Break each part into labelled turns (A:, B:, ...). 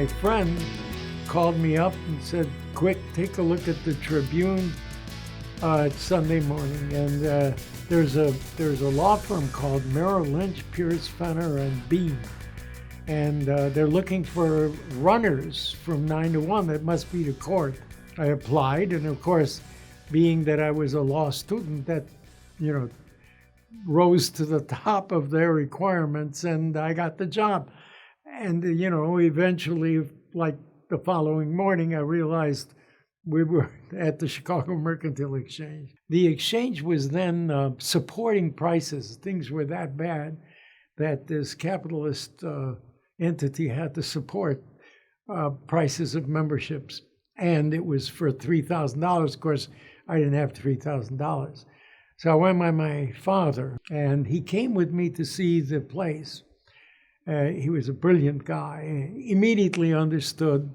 A: my friend called me up and said, quick, take a look at the Tribune. It's Sunday morning, and there's a law firm called Merrill Lynch, Pierce, Fenner, and Bean. And they're looking for runners from 9 to 1 that must be to court. I applied, and of course, being that I was a law student, that, rose to the top of their requirements, and I got the job. And, eventually, like the following morning, I realized we were at the Chicago Mercantile Exchange. The exchange was then supporting prices. Things were that bad that this capitalist entity had to support prices of memberships. And it was for $3,000. Of course, I didn't have $3,000. So I went with my father, and he came with me to see the place. He was a brilliant guy. He immediately understood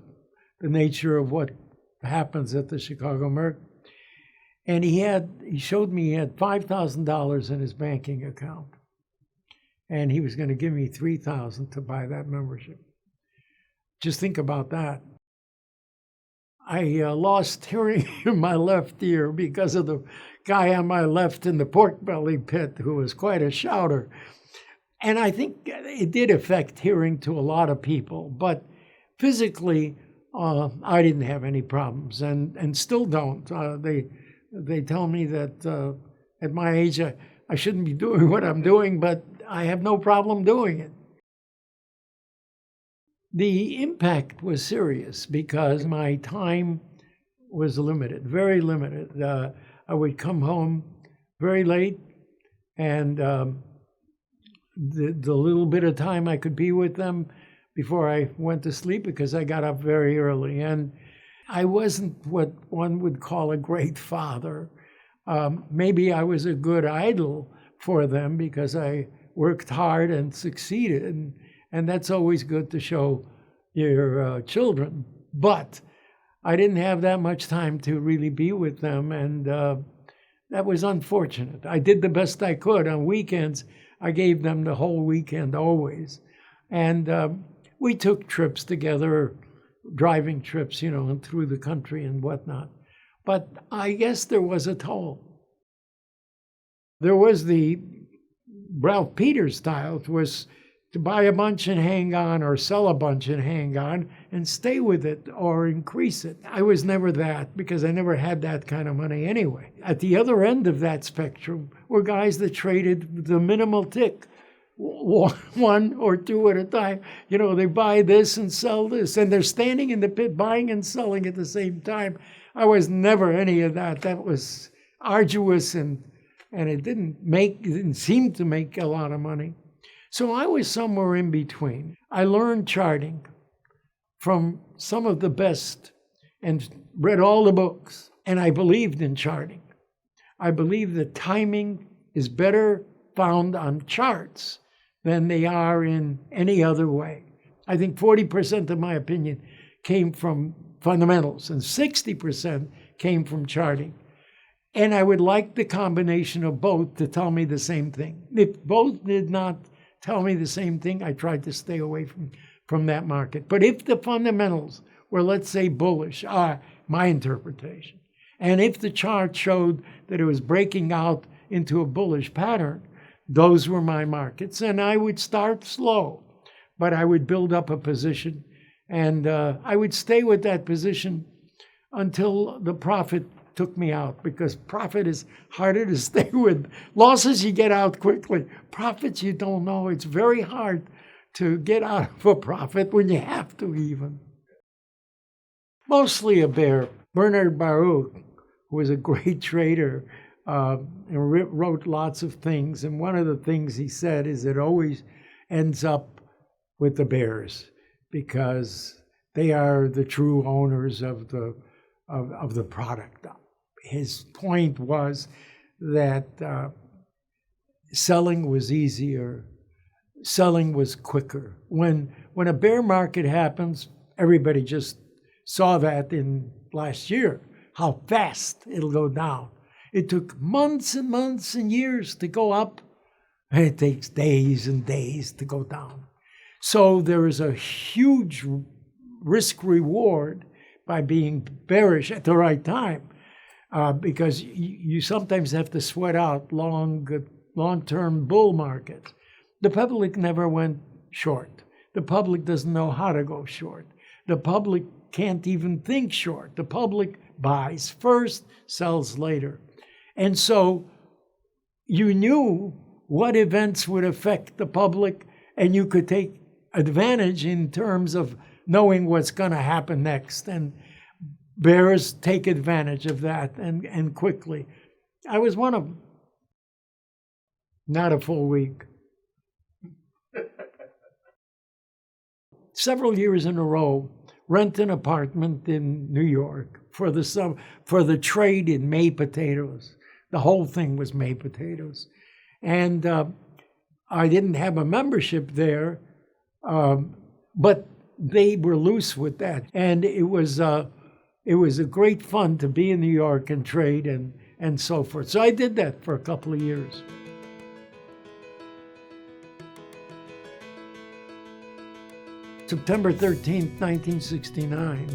A: the nature of what happens at the Chicago Merc. And he showed me he had $5,000 in his banking account. And he was going to give me $3,000 to buy that membership. Just think about that. I lost hearing in my left ear because of the guy on my left in the pork belly pit, who was quite a shouter. And I think it did affect hearing to a lot of people, but physically, I didn't have any problems, and still don't. They tell me that at my age, I shouldn't be doing what I'm doing, but I have no problem doing it. The impact was serious because my time was limited, very limited. I would come home very late, and the little bit of time I could be with them before I went to sleep, because I got up very early. And I wasn't what one would call a great father. Maybe I was a good idol for them because I worked hard and succeeded. And that's always good to show your children. But I didn't have that much time to really be with them, and that was unfortunate. I did the best I could. On weekends, I gave them the whole weekend always. And we took trips together, driving trips, and through the country and whatnot. But I guess there was a toll. There was the Ralph Peters style. It was to buy a bunch and hang on, or sell a bunch and hang on, and stay with it or increase it. I was never that, because I never had that kind of money anyway. At the other end of that spectrum were guys that traded the minimal tick, one or two at a time. They buy this and sell this, and they're standing in the pit buying and selling at the same time. I was never any of that. That was arduous, and it didn't seem to make a lot of money. So I was somewhere in between. I learned charting from some of the best and read all the books, and I believed in charting. I believe that timing is better found on charts than they are in any other way. I think 40% of my opinion came from fundamentals, and 60% came from charting. And I would like the combination of both to tell me the same thing. If both did not tell me the same thing, I tried to stay away from that market. But if the fundamentals were, let's say, bullish, my interpretation, and if the chart showed that it was breaking out into a bullish pattern, those were my markets. And I would start slow, but I would build up a position, and I would stay with that position until the profit took me out, because profit is harder to stay with. Losses you get out quickly. Profits you don't know. It's very hard to get out of a profit when you have to even. Mostly a bear. Bernard Baruch, who was a great trader, and wrote lots of things. And one of the things he said is it always ends up with the bears, because they are the true owners of the product. His point was that selling was easier, selling was quicker. When a bear market happens, everybody just saw that in last year, how fast it'll go down. It took months and months and years to go up, and it takes days and days to go down. So there is a huge risk-reward by being bearish at the right time, because you sometimes have to sweat out long-term bull markets. The public never went short. The public doesn't know how to go short. The public can't even think short. The public buys first, sells later. And so you knew what events would affect the public, and you could take advantage in terms of knowing what's going to happen next. And bears take advantage of that and quickly. I was one of them. Not a full week. Several years in a row, rent an apartment in New York for the trade in May potatoes. The whole thing was May potatoes. And I didn't have a membership there, but they were loose with that. And it was a great fun to be in New York and trade and so forth. So I did that for a couple of years. September 13th, 1969,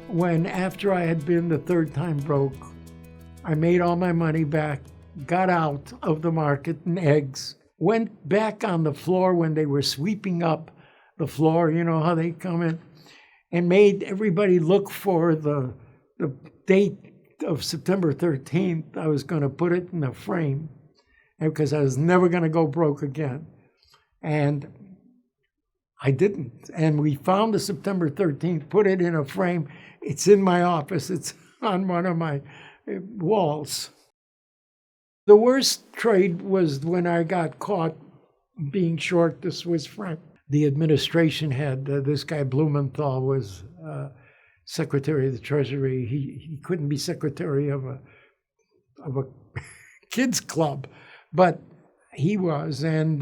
A: when after I had been the third time broke, I made all my money back, got out of the market in eggs, went back on the floor when they were sweeping up the floor, you know how they come in, and made everybody look for the date of September 13th. I was going to put it in a frame because I was never going to go broke again. And I didn't. And we found the September 13th, put it in a frame. It's in my office. It's on one of my walls. The worst trade was when I got caught being short the Swiss franc. The administration had, this guy Blumenthal was Secretary of the Treasury. He couldn't be secretary of a kids club, but he was. And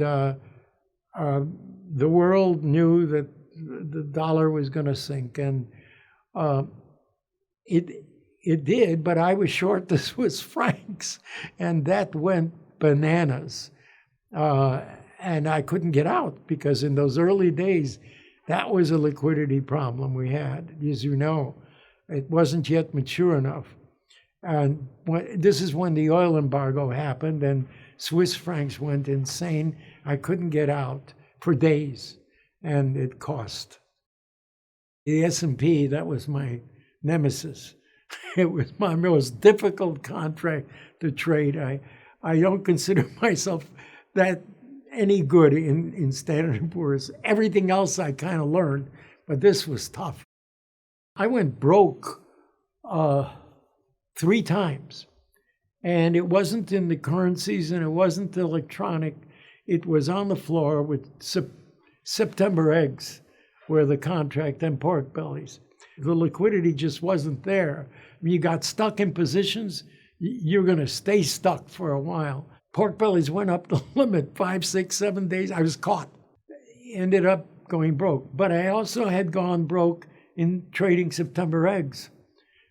A: the world knew that the dollar was going to sink, and it did, but I was short the Swiss francs, and that went bananas. And I couldn't get out because in those early days, that was a liquidity problem we had. As you know, it wasn't yet mature enough. And this is when the oil embargo happened, and Swiss francs went insane. I couldn't get out for days, and it cost. The S&P, that was my nemesis. It was my most difficult contract to trade. I don't consider myself that any good in Standard & Poor's. Everything else I kind of learned, but this was tough. I went broke 3 times, and it wasn't in the currencies and it wasn't electronic. It was on the floor with September eggs were the contract and pork bellies. The liquidity just wasn't there. When you got stuck in positions, you're going to stay stuck for a while. Pork bellies went up the limit 5, 6, 7 days. I was caught. Ended up going broke. But I also had gone broke in trading September eggs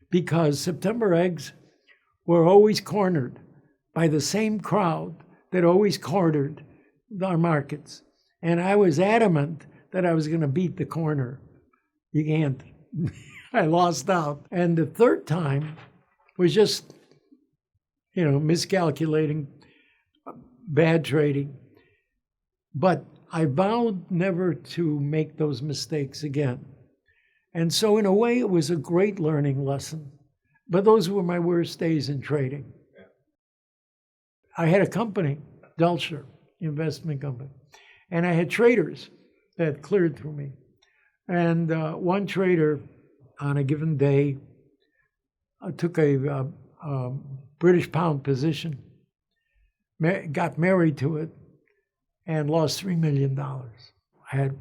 A: because September eggs were always cornered by the same crowd that always cornered our markets. And I was adamant that I was going to beat the corner. You can't. I lost out. And the third time was just, miscalculating, bad trading. But I vowed never to make those mistakes again. And so in a way, it was a great learning lesson. But those were my worst days in trading. Yeah. I had a company, Delshire investment company, and I had traders that cleared through me. And one trader on a given day took a British pound position, got married to it, and lost $3 million. I had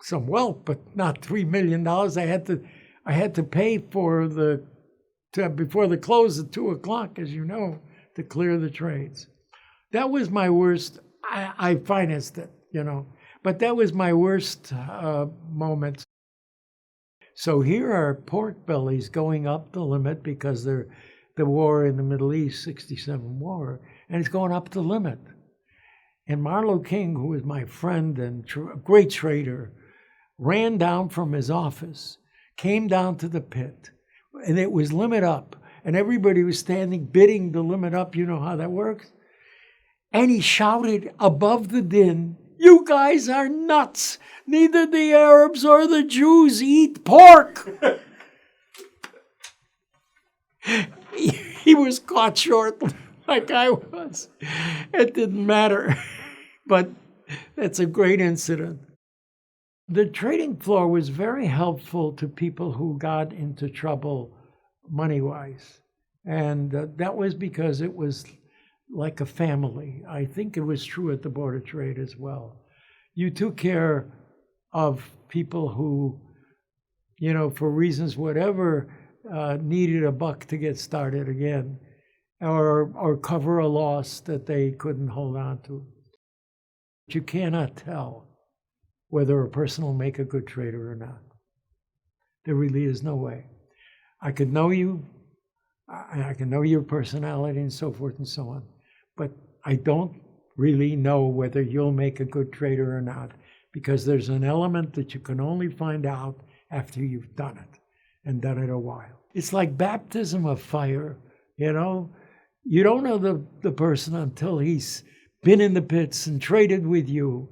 A: some wealth, but not $3 million. I had to pay for before the close at 2:00, as you know, to clear the trades. That was my worst. I financed it, but that was my worst moment. So here are pork bellies going up the limit because they're the war in the Middle East, 67 war, and it's going up the limit. And Marlowe King, who was my friend and great trader, ran down from his office, came down to the pit, and it was limit up. And everybody was standing bidding the limit up. You know how that works? And he shouted above the din, "You guys are nuts. Neither the Arabs or the Jews eat pork." He was caught short like I was. It didn't matter. But it's a great incident. The trading floor was very helpful to people who got into trouble money-wise. And that was because it was like a family. I think it was true at the Board of Trade as well. You took care of people who, for reasons whatever, needed a buck to get started again, or cover a loss that they couldn't hold on to. You cannot tell whether a person will make a good trader or not. There really is no way. I could know you, I can know your personality and so forth and so on, but I don't really know whether you'll make a good trader or not, because there's an element that you can only find out after you've done it, and done it a while. It's like baptism of fire, You don't know the person until he's been in the pits and traded with you,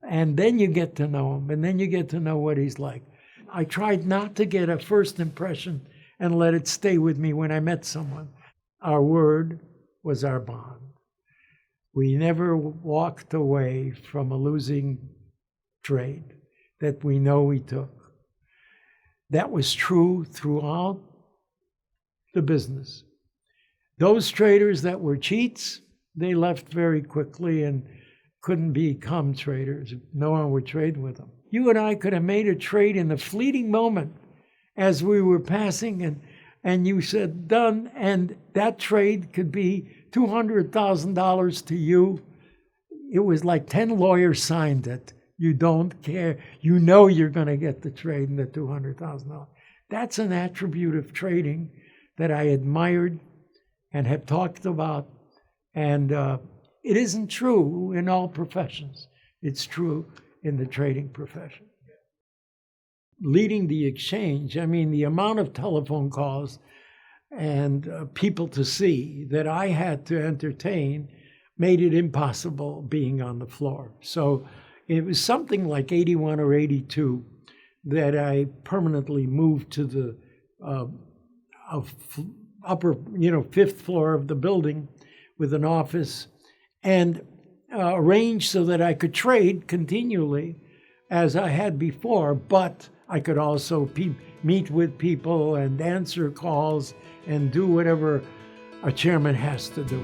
A: and then you get to know him, and then you get to know what he's like. I tried not to get a first impression and let it stay with me when I met someone. Our word was our bond. We never walked away from a losing trade that we know we took. That was true throughout the business. Those traders that were cheats, they left very quickly and couldn't become traders. No one would trade with them. You and I could have made a trade in the fleeting moment as we were passing, and you said, done, and that trade could be $200,000 to you. It was like 10 lawyers signed it. You don't care. You know you're going to get the trade and the $200,000. That's an attribute of trading that I admired and have talked about. And it isn't true in all professions. It's true in the trading profession. Leading the exchange, the amount of telephone calls and people to see that I had to entertain made it impossible being on the floor. So it was something like 81 or 82 that I permanently moved to the upper, fifth floor of the building with an office, and arranged so that I could trade continually as I had before, but I could also meet with people and answer calls and do whatever a chairman has to do.